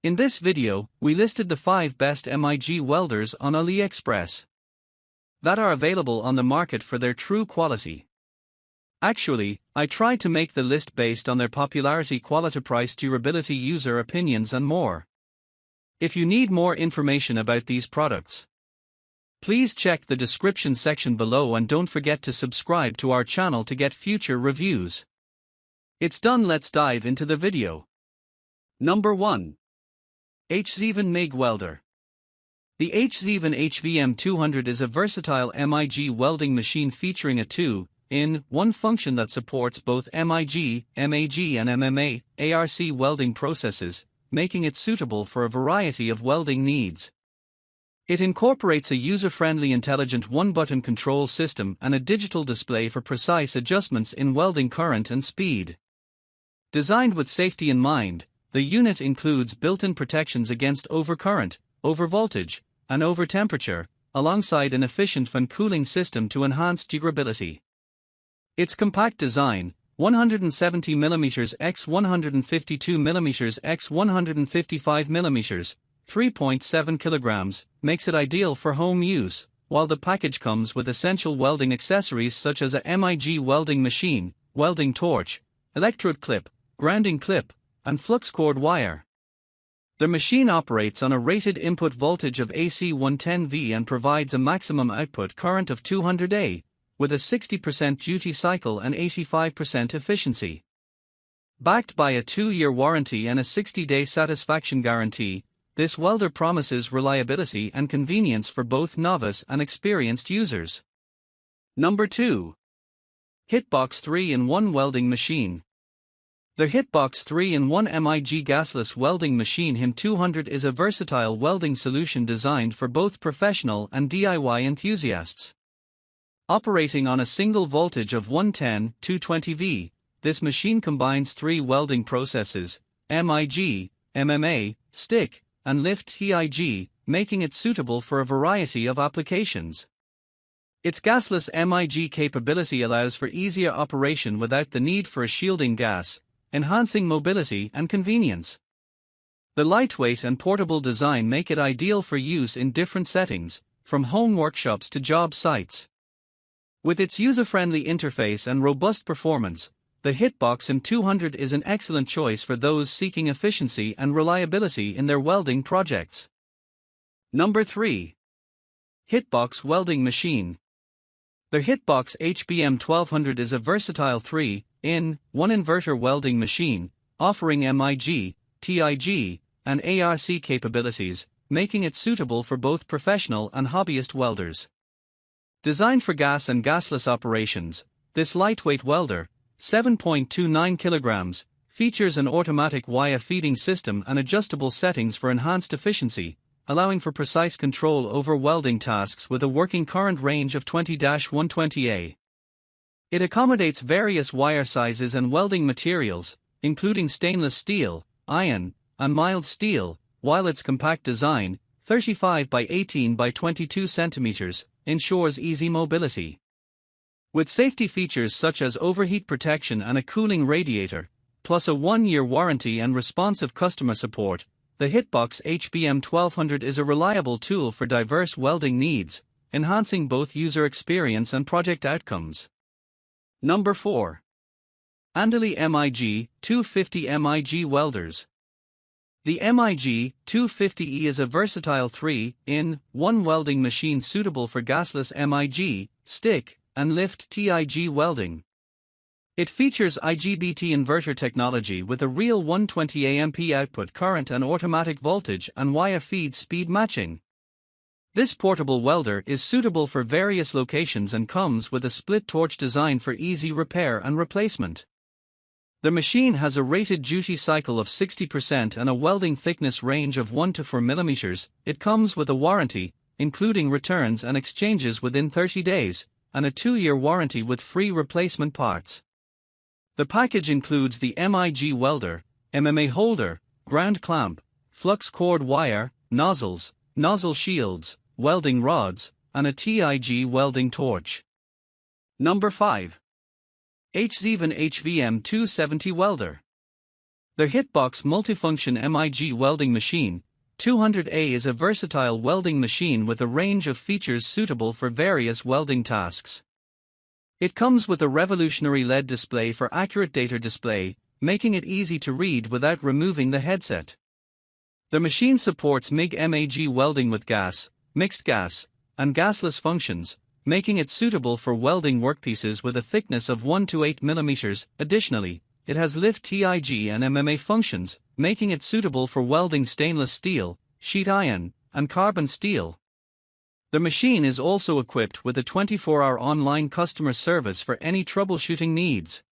In this video, we listed the 5 best MIG welders on Aliexpress that are available on the market for their true quality. Actually, I tried to make the list based on their popularity, quality, price, durability, user opinions and more. If you need more information about these products, please check the description section below and don't forget to subscribe to our channel to get future reviews. It's done, let's dive into the video. Number 1. HZM Mig Welder. The HZM HVM200 is a versatile MIG welding machine featuring a 2-in-1 function that supports both MIG, MAG and MMA, ARC welding processes, making it suitable for a variety of welding needs. It incorporates a user-friendly intelligent one-button control system and a digital display for precise adjustments in welding current and speed. Designed with safety in mind, the unit includes built-in protections against overcurrent, overvoltage, and overtemperature, alongside an efficient fan cooling system to enhance durability. Its compact design, 170mm x 152mm x 155mm, 3.7 kg, makes it ideal for home use, while the package comes with essential welding accessories such as a MIG welding machine, welding torch, electrode clip, grounding clip, and flux cord wire. The machine operates on a rated input voltage of AC 110V and provides a maximum output current of 200 A, with a 60% duty cycle and 85% efficiency. Backed by a 2-year warranty and a 60-day satisfaction guarantee, this welder promises reliability and convenience for both novice and experienced users. Number 2. HITBOX 3-in-1 Welding Machine. The HITBOX 3-in-1 MIG gasless welding machine HIM200 is a versatile welding solution designed for both professional and DIY enthusiasts. Operating on a single voltage of 110-220V, this machine combines 3 welding processes, MIG, MMA, stick, and lift TIG, making it suitable for a variety of applications. Its gasless MIG capability allows for easier operation without the need for a shielding gas, enhancing mobility and convenience. The lightweight and portable design make it ideal for use in different settings, from home workshops to job sites. With its user-friendly interface and robust performance, the HITBOX HIM200 is an excellent choice for those seeking efficiency and reliability in their welding projects. Number 3. HITBOX Welding Machine. The HITBOX HBM1200 is a versatile 3-in-1 inverter welding machine, offering MIG, TIG, and ARC capabilities, making it suitable for both professional and hobbyist welders. Designed for gas and gasless operations, this lightweight welder, 7.29 kg, features an automatic wire feeding system and adjustable settings for enhanced efficiency, allowing for precise control over welding tasks with a working current range of 20-120 A. It accommodates various wire sizes and welding materials, including stainless steel, iron, and mild steel, while its compact design, 35 by 18 by 22 cm, ensures easy mobility. With safety features such as overheat protection and a cooling radiator, plus a 1-year warranty and responsive customer support, the HITBOX HBM1200 is a reliable tool for diverse welding needs, enhancing both user experience and project outcomes. Number 4. ANDELI MIG 250 MIG Welders. The MIG 250E is a versatile 3-in-1 welding machine suitable for gasless MIG, stick, and lift TIG welding. It features IGBT inverter technology with a real 120 A output current and automatic voltage and wire feed speed matching. This portable welder is suitable for various locations and comes with a split torch design for easy repair and replacement. The machine has a rated duty cycle of 60% and a welding thickness range of 1 to 4 mm. It comes with a warranty, including returns and exchanges within 30 days, and a 2-year warranty with free replacement parts. The package includes the MIG welder, MMA holder, ground clamp, flux cord wire, nozzles, nozzle shields, welding rods, and a TIG welding torch. Number 5. HZM HVM270 Welder. The HITBOX multifunction MIG welding machine 200A is a versatile welding machine with a range of features suitable for various welding tasks. It comes with a revolutionary LED display for accurate data display, making it easy to read without removing the headset. The machine supports MIG welding with gas, mixed gas, and gasless functions, making it suitable for welding workpieces with a thickness of 1 to 8 mm. Additionally, it has lift TIG and MMA functions, making it suitable for welding stainless steel, sheet iron, and carbon steel. The machine is also equipped with a 24-hour online customer service for any troubleshooting needs.